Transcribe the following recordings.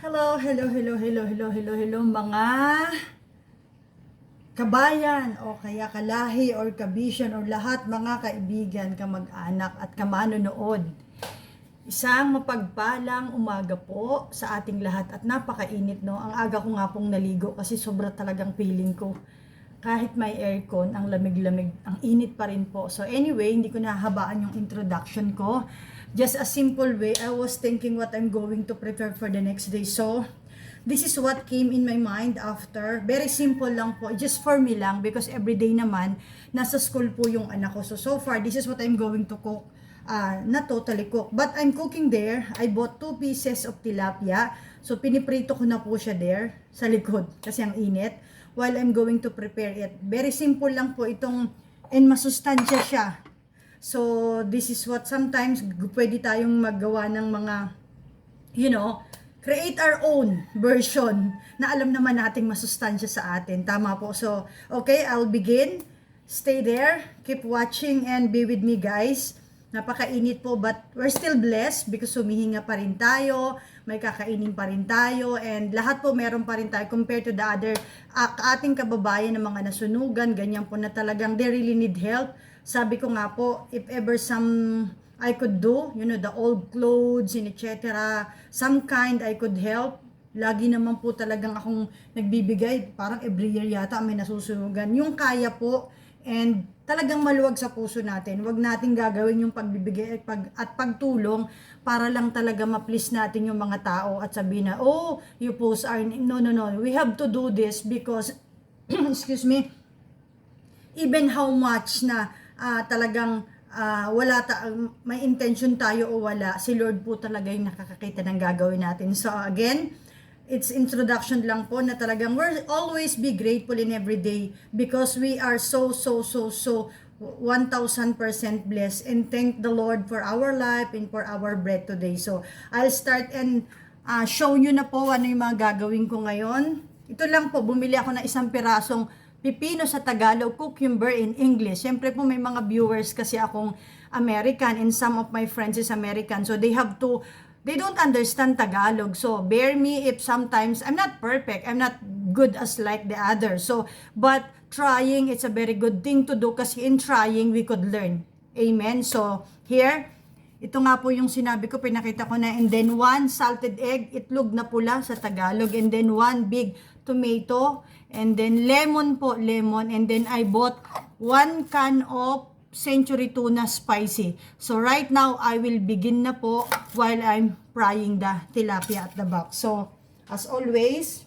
Hello, hello, hello, hello, hello, hello, hello mga kabayan o kaya kalahi or kabisyon or lahat mga kaibigan, kamag-anak at kamanonood. Isang mapagpalang umaga po sa ating lahat at napakainit, no? Ang aga ko nga pong naligo kasi sobra talagang feeling ko. Kahit may aircon, ang lamig-lamig, ang init pa rin po. So anyway, hindi ko nahabaan yung introduction ko. Just a simple way, I was thinking what I'm going to prepare for the next day. So, this is what came in my mind after. Very simple lang po, just for me lang because everyday naman, nasa school po yung anak ko. So far, this is what I'm going to cook. Not totally cook, but I'm cooking there. I bought 2 pieces of tilapia. So, piniprito ko na po siya there sa likod kasi ang init. While I'm going to prepare it. Very simple lang po itong, and masustansya siya. So, this is what sometimes pwede tayong maggawa ng mga, create our own version na alam naman nating masustansya sa atin. Tama po. So, okay, I'll begin. Stay there. Keep watching and be with me, guys. Napakainit po, but we're still blessed because humihinga pa rin tayo, may kakainin pa rin tayo, and lahat po meron pa rin tayo compared to the other ating kababayan ng mga nasunugan, ganyan po na talagang they really need help. Sabi ko nga po, if ever some I could do, the old clothes and etc., some kind I could help. Lagi naman po talagang akong nagbibigay, parang every year yata may nasusunugan. Yung kaya po, and talagang maluwag sa puso natin. Huwag natin gagawin yung pagbibigay at pagtulong para lang talaga ma-please natin yung mga tao at sabihin na, oh, you post are, no. We have to do this because, excuse me, even how much na talagang may intention tayo o wala, si Lord po talaga yung nakakakita ng gagawin natin. So again, it's introduction lang po na talagang we're always be grateful in every day because we are so 1000% blessed and thank the Lord for our life and for our breath today. So I'll start and show nyo na po ano yung mga gagawin ko ngayon. Ito lang po, bumili ako ng isang pirasong pipino sa Tagalog, cucumber in English. Siyempre po may mga viewers kasi akong American and some of my friends is American. So they don't understand Tagalog. So bear me if sometimes I'm not perfect. I'm not good as like the others. So, but trying, it's a very good thing to do kasi in trying, we could learn. Amen? So, here, ito nga po yung sinabi ko, pinakita ko na, and then 1 salted egg, itlog na pula sa Tagalog, and then 1 big tomato, and then lemon, and then I bought 1 can of Century Tuna Spicy. So right now, I will begin na po while I'm frying the tilapia at the back. So, as always,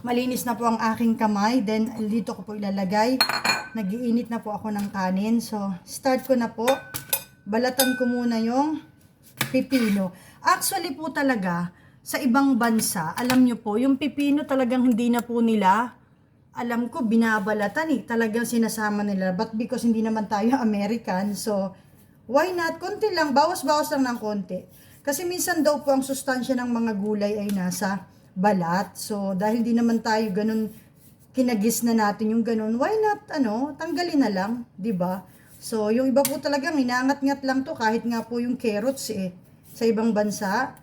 malinis na po ang aking kamay, then dito ko po ilalagay. Nag-iinit na po ako ng kanin. So, start ko na po. Balatan ko muna yung pipino. Actually po talaga, sa ibang bansa, alam nyo po, yung pipino talagang hindi na po nila, alam ko, binabalatan talagang sinasama nila. But because hindi naman tayo American, so, why not? Konti lang, bawas-bawas lang ng konti. Kasi minsan daw po ang sustansya ng mga gulay ay nasa balat. So, dahil hindi naman tayo ganun, kinagis na natin yung ganun, why not, tanggalin na lang, di ba? So, yung iba po talagang inaangat-ngat lang to kahit nga po yung carrots sa ibang bansa.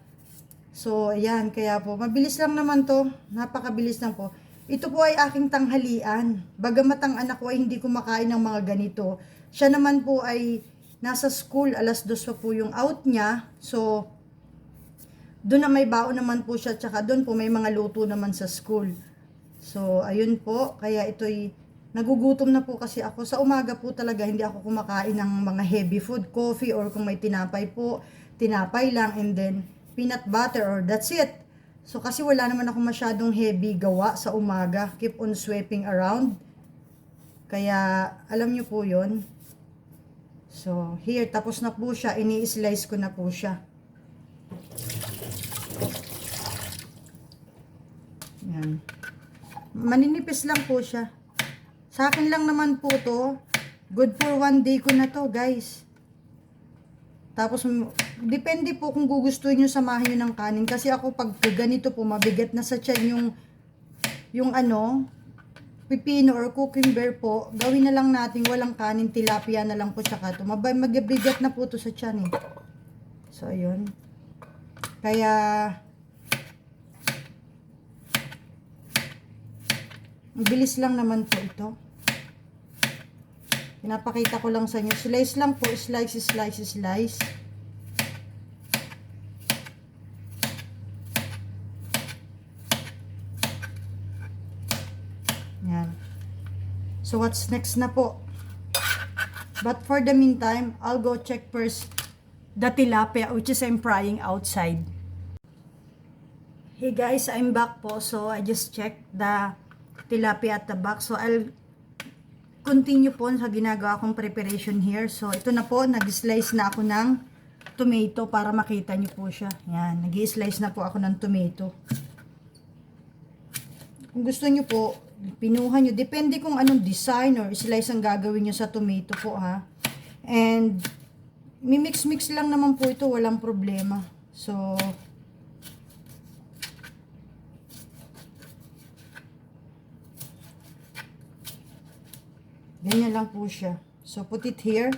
So, ayan, kaya po, mabilis lang naman to, napakabilis lang po. Ito po ay aking tanghalian. Bagamat ang anak ko ay hindi kumakain ng mga ganito. Siya naman po ay nasa school, 2:00 pa po yung out niya. So, doon na may baon naman po siya, tsaka doon po may mga luto naman sa school. So, ayun po, kaya ito'y nagugutom na po kasi ako. Sa umaga po talaga, hindi ako kumakain ng mga heavy food, coffee, or kung may tinapay po, tinapay lang, and then peanut butter, or that's it. So, kasi wala naman ako masyadong heavy gawa sa umaga. Keep on sweeping around. Kaya, alam nyo po yon. So, here, tapos na po siya. Ini-slice ko na po siya. Yan. Maninipis lang po siya. Sa akin lang naman po to. Good for 1 day ko na to, guys. Tapos, depende po kung gugustuhin nyo samahin nyo ng kanin. Kasi ako, pag ganito po, mabigat na sa tiyan yung pipino or cucumber po, gawin na lang natin walang kanin, tilapia na lang po tsaka to. Mabigat na po to sa tiyan So, ayun. Kaya, Bilis lang naman po ito. Pinapakita ko lang sa inyo. Slice lang po. Slice, slice, slice. Yan. So, what's next na po? But for the meantime, I'll go check first the tilapia, which is I'm frying outside. Hey guys, I'm back po. So, I just checked the tilapia at the back. So, I'll continue po sa ginagawa kong preparation here. So, ito na po. Nag-slice na ako ng tomato para makita nyo po siya. Yan. Nag-slice na po ako ng tomato. Kung gusto nyo po, pinuha nyo. Depende kung anong design or slice ang gagawin nyo sa tomato po, ha. And, mimix-mix lang naman po ito. Walang problema. So, ganyan lang po siya. So, put it here.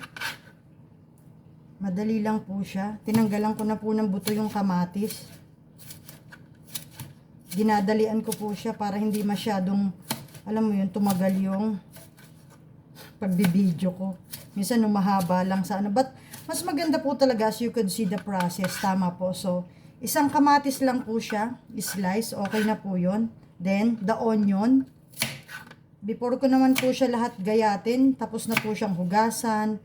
Madali lang po siya. Tinanggalan ko na po ng buto yung kamatis. Dinadalian ko po siya para hindi masyadong, alam mo yun, tumagal yung pagbibideo ko. Minsan mahaba lang sa ano. But, mas maganda po talaga as you could see the process. Tama po. So, isang kamatis lang po siya. Slice. Okay na po yun. Then, the onion. Before ko naman po siya lahat gayatin, tapos na po siyang hugasan.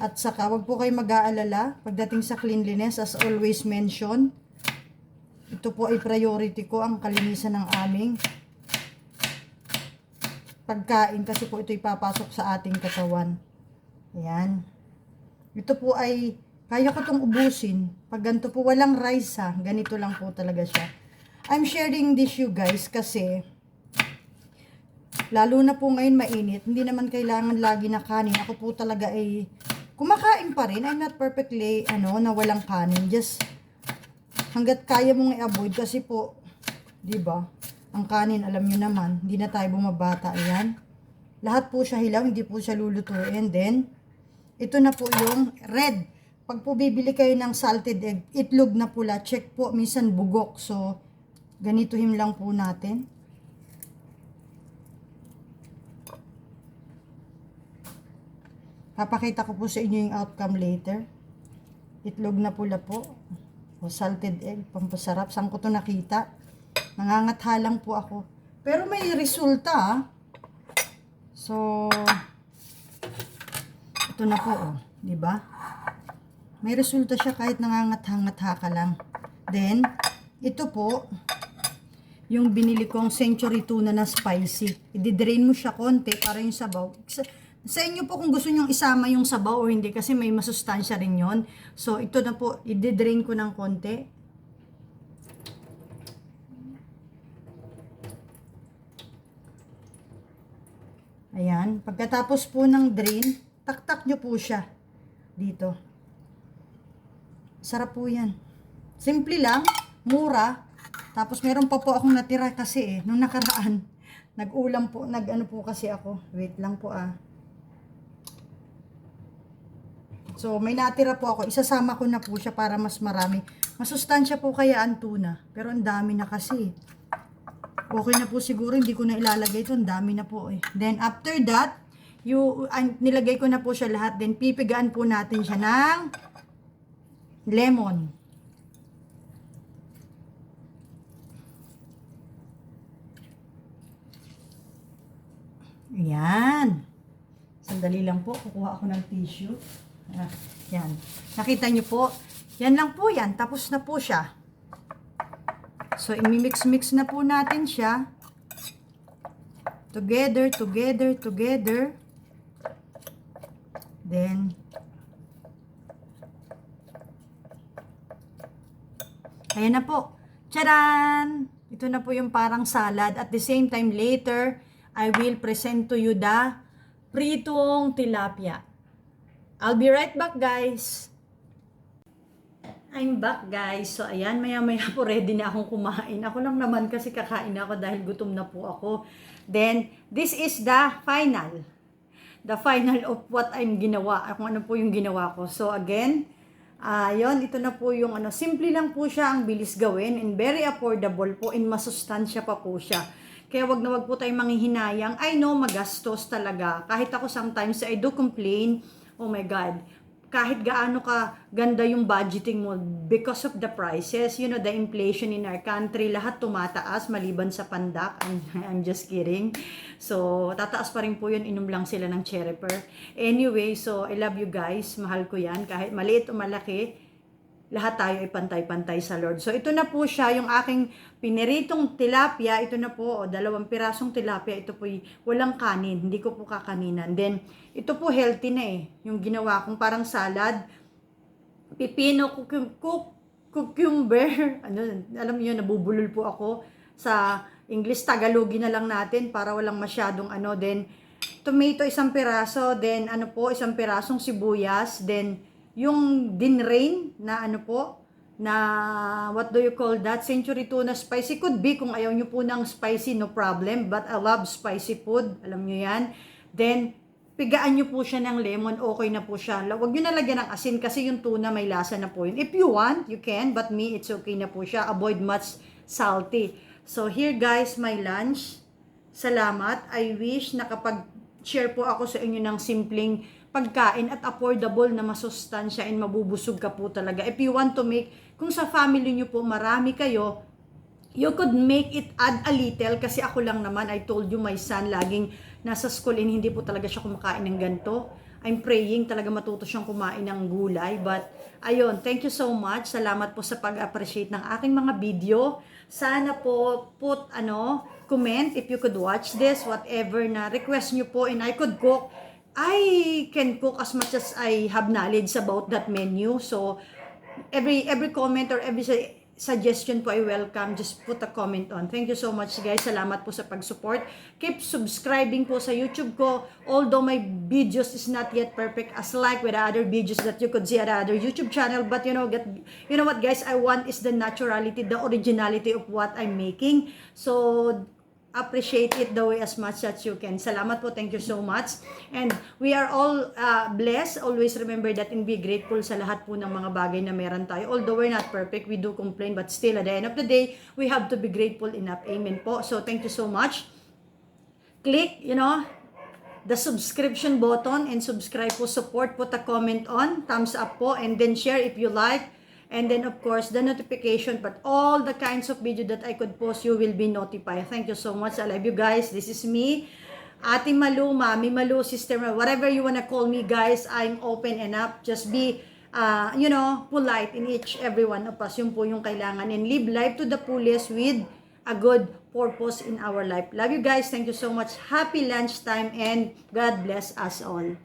At saka, wag po kayo mag-aalala pagdating sa cleanliness, as always mention. Ito po ay priority ko, ang kalinisan ng aming pagkain, kasi po ito ipapasok sa ating katawan. Ayan. Ito po ay, kaya ko itong ubusin. Pag ganito po, walang rice ha. Ganito lang po talaga siya. I'm sharing this you guys kasi lalo na po ngayon mainit, hindi naman kailangan lagi na kanin. Ako po talaga ay kumakain pa rin. I'm not perfectly, na walang kanin. Just, hanggat kaya mong i-avoid kasi po, di ba? Ang kanin, alam nyo naman, hindi na tayo bumabata. Ayan. Lahat po siya hilaw, hindi po siya lulutuin. Then, ito na po yung red. Pag po bibili kayo ng salted egg, itlog na pula, check po, minsan bugok. So, ganituhin lang po natin. Papakita ko po sa inyo yung outcome later. Itlog na pula po. O salted egg, pampasarap. Saan ko to nakita? Nangangatha lang po ako. Pero may resulta, ha? So, ito na po, oh. Diba? May resulta siya kahit nangangatha-ngatha ka lang. Then, ito po, yung binili kong century tuna na spicy. I-drain mo siya konti para yung sabaw. Sa inyo po kung gusto nyong isama yung sabaw o hindi kasi may masustansya rin yon. So, ito na po, i-drain ko ng konti. Ayan. Pagkatapos po ng drain, taktak nyo po siya dito. Sarap po yan. Simple lang, mura. Tapos meron pa po akong natira kasi nung nakaraan. Nag-ulam po, nag-ano po kasi ako. Wait lang po So, may natira po ako. Isasama ko na po siya para mas marami. Masustansya po kaya ang tuna. Pero ang dami na kasi. Okay na po siguro. Hindi ko na ilalagay ito. Ang dami na po eh. Then, after that, nilagay ko na po siya lahat. Then, pipigaan po natin siya ng lemon. Ayan. Sandali lang po. Kukuha ako ng tissue. Yan. Nakita nyo po. Yan lang po yan. Tapos na po siya. So, imimix-mix na po natin siya. Together, together, together. Then, ayan na po. Tcharan! Ito na po yung parang salad. At the same time, later, I will present to you the pritong tilapia. I'll be right back, guys. I'm back, guys. So, ayan, maya-maya po ready na akong kumain. Ako lang naman kasi kakain ako dahil gutom na po ako. Then, this is the final. The final of what I'm ginawa. Kung ano po yung ginawa ko. So, again, yun, ito na po yung simple lang po siya, ang bilis gawin, and very affordable po, and masustansya pa po siya. Kaya wag na wag po tayong manghihinayang. I know magastos talaga. Kahit ako sometimes I do complain, oh my God, kahit gaano ka ganda yung budgeting mo because of the prices, you know, the inflation in our country, lahat tumataas maliban sa pandak. I'm just kidding. So, tataas pa rin po yun, inom lang sila ng cherry pearl. Anyway, so I love you guys, mahal ko yan, kahit maliit o malaki, lahat tayo ay pantay-pantay sa Lord. So, ito na po siya, yung aking piniritong tilapia, ito na po, 2 pirasong tilapia, ito po walang kanin, hindi ko po kakaninan. Then, ito po healthy na eh, yung ginawa kong parang salad, pipino, cucumber, alam niyo, nabubulol po ako sa English, Tagalogin na lang natin para walang masyadong then, tomato 1 piraso, then isang pirasong sibuyas, then, yung dinrain na na what do you call that? Century tuna spicy. Could be kung ayaw nyo po ng spicy, no problem. But I love spicy food. Alam nyo yan. Then, pigaan nyo po siya ng lemon. Okay na po siya. Huwag nyo nalagyan ng asin kasi yung tuna may lasa na po yun. If you want, you can. But me, it's okay na po siya. Avoid much salty. So, here guys, my lunch. Salamat. I wish nakapag-share po ako sa inyo ng simpleng pagkain at affordable na masustansya and mabubusog ka po talaga. If you want to make, kung sa family nyo po marami kayo, you could make it add a little kasi ako lang naman, I told you my son laging nasa school and hindi po talaga siya kumakain ng ganito. I'm praying talaga matuto siyang kumain ng gulay. But ayun, thank you so much. Salamat po sa pag-appreciate ng aking mga video. Sana po comment if you could watch this, whatever na request nyo po and I could cook. I can cook as much as I have knowledge about that menu. So, every comment or every suggestion po I welcome. Just put a comment on. Thank you so much guys. Salamat po sa pag-support. Keep subscribing po sa YouTube ko. Although my videos is not yet perfect as like with the other videos that you could see at the other YouTube channel. But you know what guys, I want is the naturality, the originality of what I'm making. So, appreciate it the way as much as you can. Salamat po. Thank you so much. And we are all blessed. Always remember that and be grateful sa lahat po ng mga bagay na meron tayo. Although we're not perfect, we do complain, but still at the end of the day, we have to be grateful enough. Amen po. So thank you so much. Click, the subscription button and subscribe po, support, put a comment on, thumbs up po, and then share if you like. And then, of course, the notification, but all the kinds of video that I could post, you will be notified. Thank you so much. I love you guys. This is me, Ate Malu, Mami Malu, Sister Malu, whatever you wanna call me, guys. I'm open and up. Just be, polite in every one of us. Yun po yung kailangan. And live life to the fullest with a good purpose in our life. Love you guys. Thank you so much. Happy lunchtime and God bless us all.